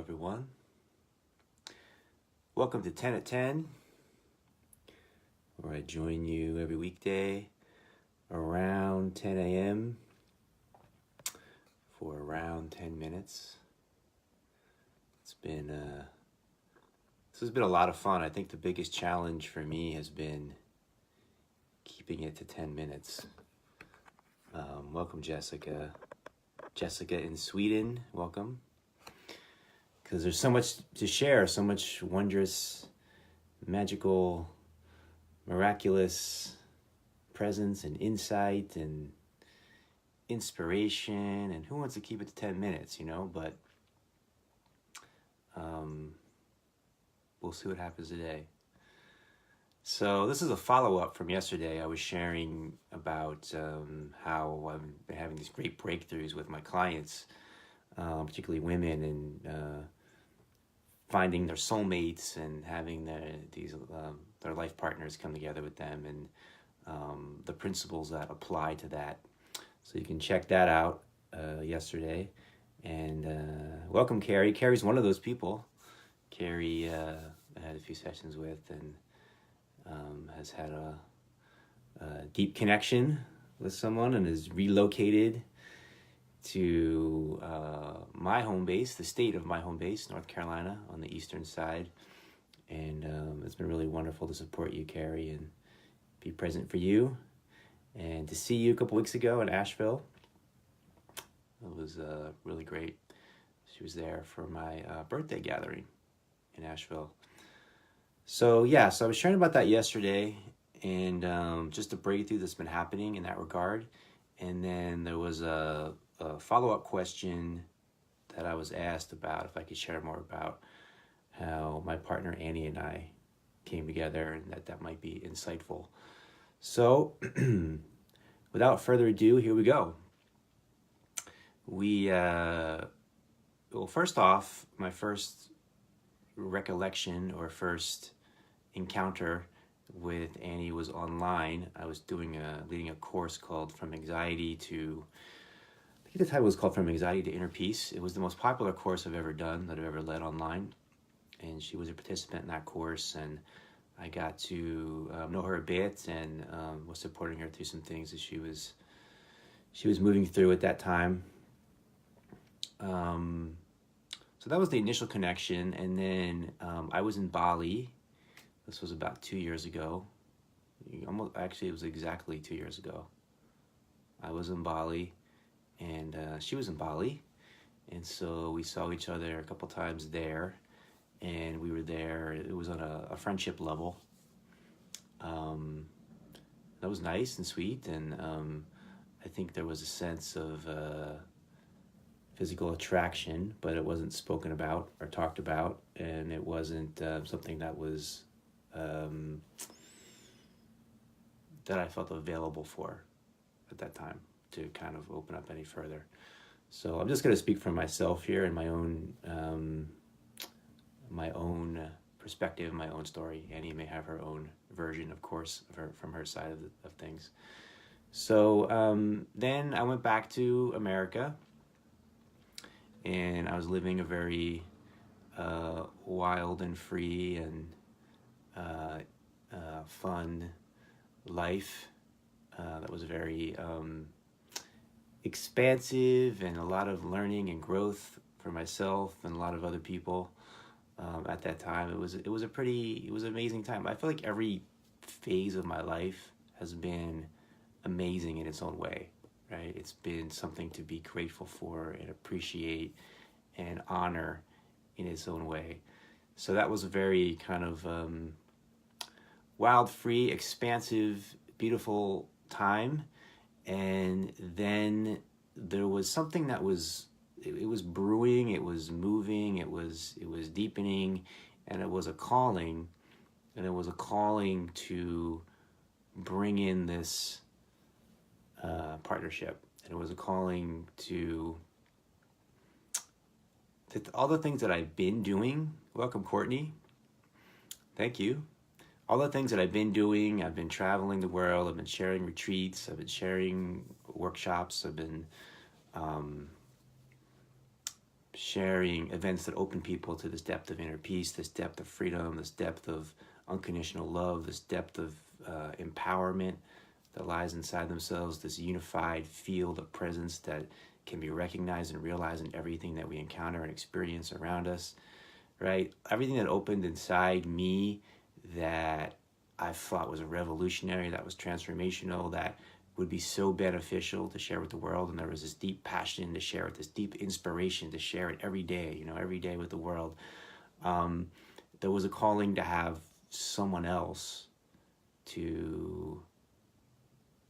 everyone. Welcome to 10 at 10, where I join you every weekday around 10 a.m. for around 10 minutes. This has been a lot of fun. I think the biggest challenge for me has been keeping it to 10 minutes. Welcome, Jessica. Jessica in Sweden, welcome. Because there's so much to share, so much wondrous, magical, miraculous presence and insight and inspiration. And who wants to keep it to 10 minutes, But we'll see what happens today. So this is a follow-up from yesterday. I was sharing about how I've been having these great breakthroughs with my clients, particularly women, and finding their soulmates and having their life partners come together with them, and the principles that apply to that. So you can check that out yesterday. And welcome, Carrie. Carrie's one of those people. Carrie I had a few sessions with and has had a deep connection with someone and is relocated to my home base, the state of my home base, North Carolina, on the eastern side. And it's been really wonderful to support you, Carrie, and be present for you. And to see you a couple weeks ago in Asheville. It was really great. She was there for my birthday gathering in Asheville. So I was sharing about that yesterday, and just a breakthrough that's been happening in that regard. And then there was a follow-up question that I was asked about, if I could share more about how my partner Annie and I came together, and that might be insightful. So without further ado, here we go. First off, my first recollection or first encounter with Annie was online. I was leading a course called From Anxiety to, I think the title was called From Anxiety to Inner Peace. It was the most popular course I've ever done, that I've ever led online. And she was a participant in that course, and I got to know her a bit, and was supporting her through some things that she was moving through at that time. So that was the initial connection. And then I was in Bali. This was about 2 years ago. It was exactly 2 years ago. I was in Bali, and she was in Bali. And so we saw each other a couple times there, and we were there. It was on a friendship level. That was nice and sweet, and I think there was a sense of physical attraction, but it wasn't spoken about or talked about, and it wasn't something that was that I felt available for at that time to kind of open up any further. So I'm just going to speak for myself here and my own perspective, my own story. Annie may have her own version, of course, from her side of things. So then I went back to America, and I was living a very wild and free and fun life that was very expansive, and a lot of learning and growth for myself and a lot of other people at that time. It was an amazing time. I feel like every phase of my life has been amazing in its own way, right? It's been something to be grateful for and appreciate and honor in its own way. So that was a very kind of wild, free, expansive, beautiful time. And then there was something that was, it was brewing, it was moving, it was deepening, and it was a calling. And it was a calling to bring in this partnership. And it was a calling to all the things that I've been doing. Welcome, Courtney. Thank you. All the things that I've been doing, I've been traveling the world, I've been sharing retreats, I've been sharing workshops, I've been sharing events that open people to this depth of inner peace, this depth of freedom, this depth of unconditional love, this depth of empowerment that lies inside themselves, this unified field of presence that can be recognized and realized in everything that we encounter and experience around us, right? Everything that opened inside me that I thought was revolutionary, that was transformational, that would be so beneficial to share with the world. And there was this deep passion to share it, this deep inspiration to share it every day, every day with the world. There was a calling to have someone else to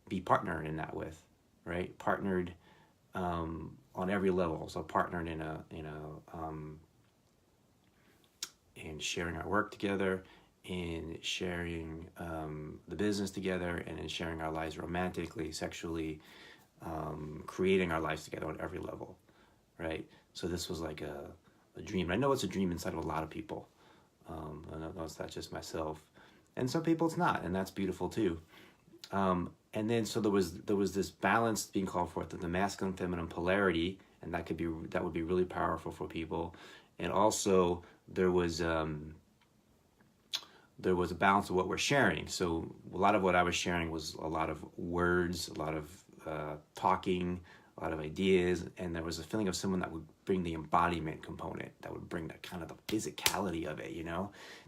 be partnered in that with, right? Partnered on every level. So partnered in sharing our work together, in sharing the business together, and in sharing our lives romantically, sexually, creating our lives together on every level, right? So this was like a dream. I know it's a dream inside of a lot of people. I know it's not just myself. And some people it's not, and that's beautiful too. And then so there was this balance being called forth of the masculine feminine polarity, and that would be really powerful for people. And also there was a balance of what we're sharing. So a lot of what I was sharing was a lot of words, a lot of talking, a lot of ideas, and there was a feeling of someone that would bring the embodiment component, that would bring that kind of the physicality of it,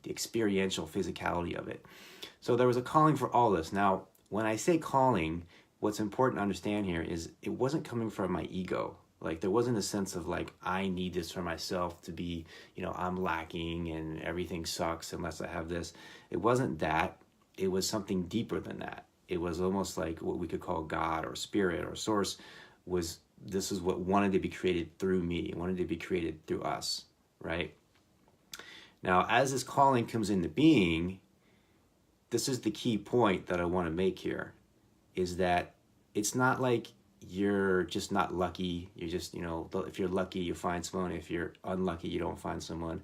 the experiential physicality of it. So there was a calling for all this. Now, when I say calling, what's important to understand here is it wasn't coming from my ego. Like there wasn't a sense of like, I need this for myself to be, I'm lacking and everything sucks unless I have this. It wasn't that. It was something deeper than that. It was almost like what we could call God or spirit or source. This is what wanted to be created through me, wanted to be created through us, right? Now, as this calling comes into being, this is the key point that I want to make here, is that it's not like you're just not lucky. You're just, if you're lucky, you find someone. If you're unlucky, you don't find someone.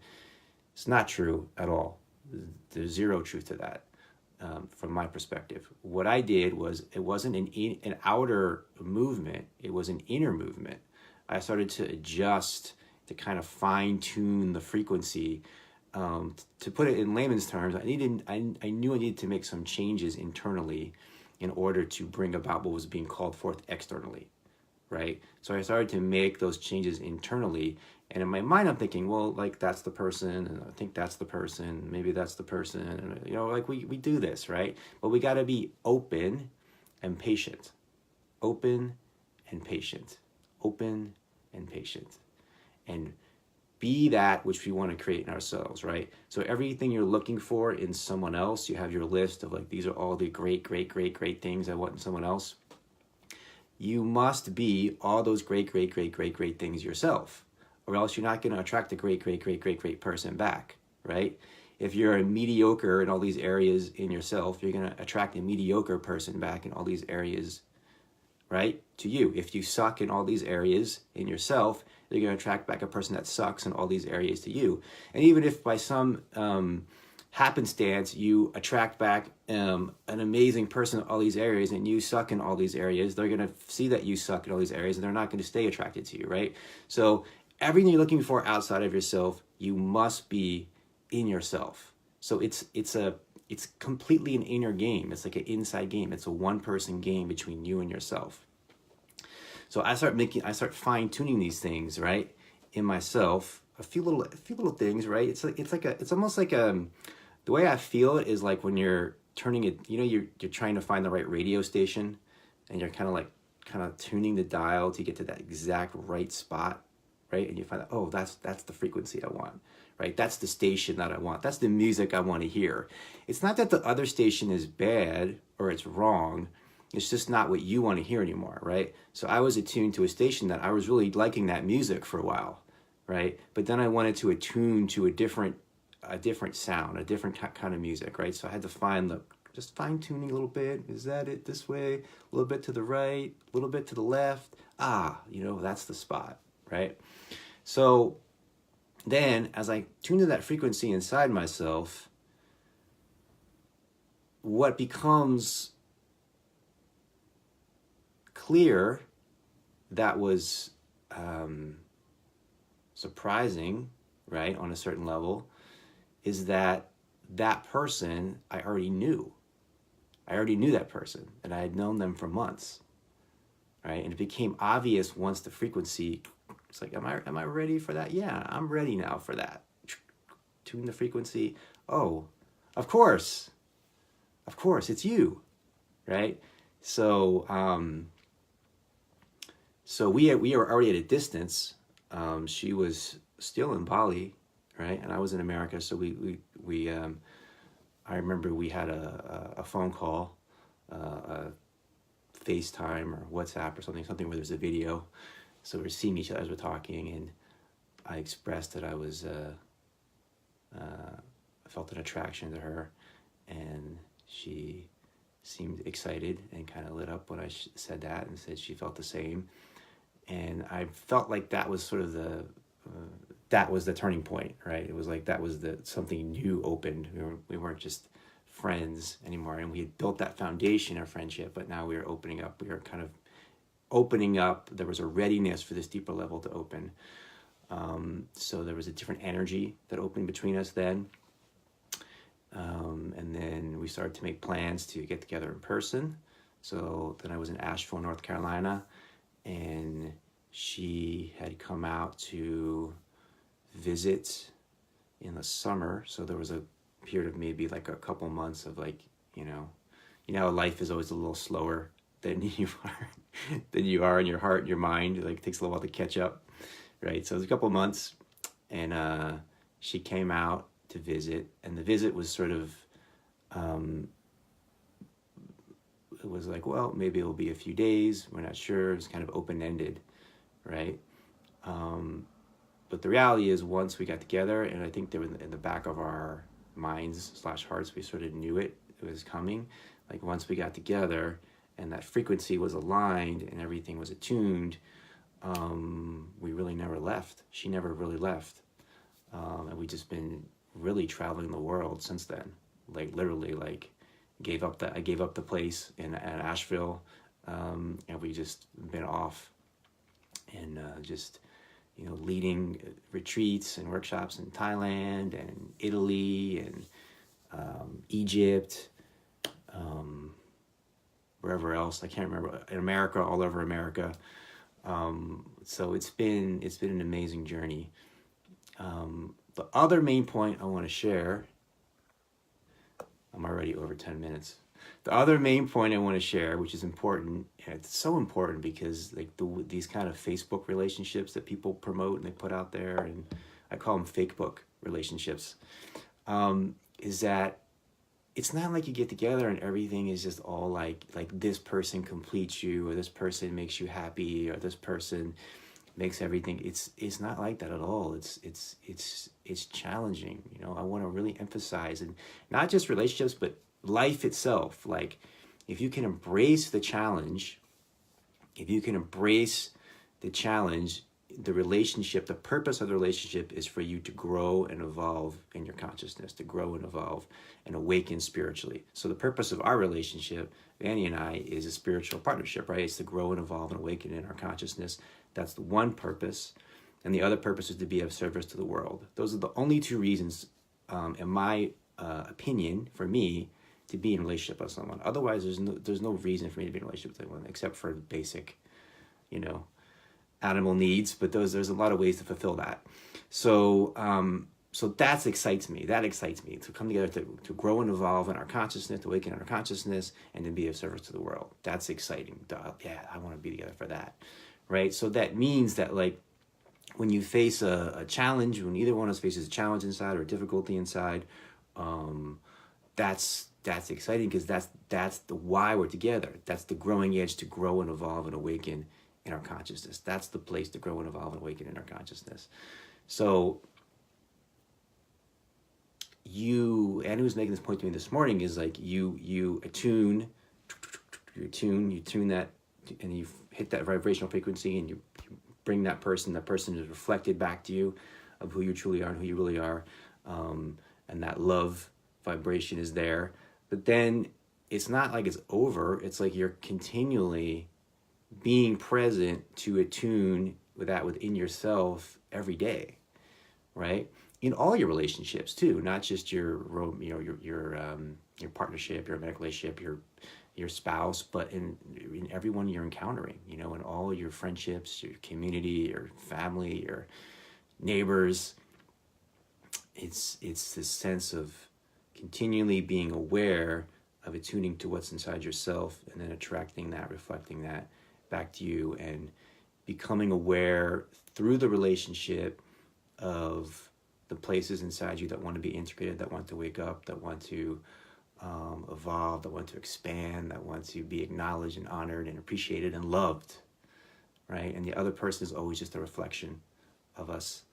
It's not true at all. There's zero truth to that. From my perspective, what I did was, it wasn't an outer movement, it was an inner movement. I started to adjust, to kind of fine tune the frequency. To put it in layman's terms, I knew I needed to make some changes internally in order to bring about what was being called forth externally, right? So I started to make those changes internally. And in my mind, I'm thinking, well, like that's the person, and I think that's the person, maybe that's the person, and like we do this, right? But we got to be open and patient, open and patient, open and patient, and be that which we want to create in ourselves, right? So everything you're looking for in someone else, you have your list of like, these are all the great things I want in someone else. You must be all those great things yourself, or else you're not going to attract a great person back, right? If you're a mediocre in all these areas in yourself, you're going to attract a mediocre person back in all these areas, right, to you. If you suck in all these areas in yourself, you're going to attract back a person that sucks in all these areas to you. And even if by some happenstance you attract back an amazing person in all these areas and you suck in all these areas, they're going to see that you suck in all these areas and they're not going to stay attracted to you, right? So everything you're looking for outside of yourself, you must be in yourself. So it's completely an inner game. It's like an inside game. It's a one-person game between you and yourself. So I start fine-tuning these things, right, in myself. A few little things, right? It's almost like the way I feel it is like when you're turning it, you're trying to find the right radio station, and you're kind of tuning the dial to get to that exact right spot, right? And you find out, oh, that's the frequency I want, right? That's the station that I want. That's the music I want to hear. It's not that the other station is bad or it's wrong. It's just not what you want to hear anymore, right? So I was attuned to a station that I was really liking that music for a while, right? But then I wanted to attune to a different sound, a different kind of music, right? So I had to just fine tuning a little bit. Is that it? This way, a little bit to the right, a little bit to the left. That's the spot, right? So then as I tune to that frequency inside myself, what becomes clear that was surprising, right, on a certain level, is that that person I already knew. I already knew that person, and I had known them for months, right? And it became obvious once the frequency, it's like, am I ready for that? Yeah, I'm ready now for that. Tune the frequency. Oh, of course, it's you, right? So, so we were already at a distance. She was still in Bali, right, and I was in America. So we I remember we had a phone call, a FaceTime or WhatsApp or something where there's a video. So we're seeing each other as we're talking, and I expressed that I was, I felt an attraction to her, and she seemed excited and kind of lit up when I said that, and said she felt the same. And I felt like that was sort of that was the turning point, right? It was like that was something new opened. We weren't just friends anymore, and we had built that foundation of friendship, but now we were opening up. We were kind of opening up. There was a readiness for this deeper level to open. So there was a different energy that opened between us then. And then we started to make plans to get together in person. So then I was in Asheville, North Carolina, and she had come out to visit in the summer. So there was a period of maybe like a couple months of like, life is always a little slower than you are in your heart and your mind. It takes a little while to catch up, right? So it was a couple months, and she came out to visit, and the visit was sort of, it was like, well, maybe it'll be a few days. We're not sure. It was kind of open-ended, right? But the reality is, once we got together, and I think there was in the back of our minds/hearts, we sort of knew it was coming. Like once we got together and that frequency was aligned and everything was attuned, we really never left. She never really left. And we just been really traveling the world since then. Like literally, I gave up the place in Asheville, and we just been off and just leading retreats and workshops in Thailand and Italy and Egypt, wherever else, I can't remember, in America, all over America. So it's been an amazing journey. The other main point I want to share, I'm already over 10 minutes. The other main point I want to share, which is important, and it's so important because these kind of Facebook relationships that people promote and they put out there, and I call them fake book relationships, is that it's not like you get together and everything is just all like this person completes you, or this person makes you happy, or this person makes everything. It's not like that at all. It's challenging. I want to really emphasize, and not just relationships, but life itself. Like if you can embrace the challenge, the relationship, the purpose of the relationship is for you to grow and evolve in your consciousness, to grow and evolve and awaken spiritually. So the purpose of our relationship, Annie and I, is a spiritual partnership, right? It's to grow and evolve and awaken in our consciousness. That's the one purpose. And the other purpose is to be of service to the world. Those are the only two reasons, in my opinion, for me, to be in a relationship with someone. Otherwise, there's no reason for me to be in a relationship with anyone except for basic, animal needs. But there's a lot of ways to fulfill that. So that excites me. To come together to grow and evolve in our consciousness, to awaken in our consciousness, and to be of service to the world. That's exciting. Yeah, I want to be together for that, right? So that means that when you face a challenge, when either one of us faces a challenge inside or a difficulty inside, that's exciting because that's the why we're together. That's the growing edge to grow and evolve and awaken in our consciousness. That's the place to grow and evolve and awaken in our consciousness. So Annie was making this point to me this morning, is like you tune that, and you hit that vibrational frequency, and you bring that person is reflected back to you of who you truly are and who you really are, and that love vibration is there. But then it's not like it's over. It's like you're continually being present to attune with that within yourself every day, right? In all your relationships too, not just your partnership, your romantic relationship, your spouse, but in everyone you're encountering, in all your friendships, your community, your family, your neighbors. It's this sense of continually being aware of attuning to what's inside yourself, and then attracting that, reflecting that back to you, and becoming aware through the relationship of the places inside you that want to be integrated, that want to wake up, that want to evolve, that want to expand, that want to be acknowledged and honored and appreciated and loved, right? And the other person is always just a reflection of us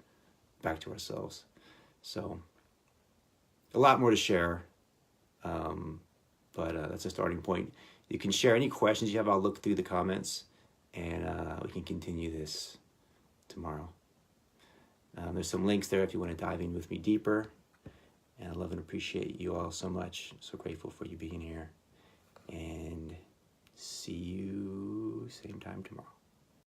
back to ourselves. So a lot more to share, but that's a starting point. You can share any questions you have. I'll look through the comments, and we can continue this tomorrow. There's some links there if you want to dive in with me deeper. And I love and appreciate you all so much. So grateful for you being here. And see you same time tomorrow.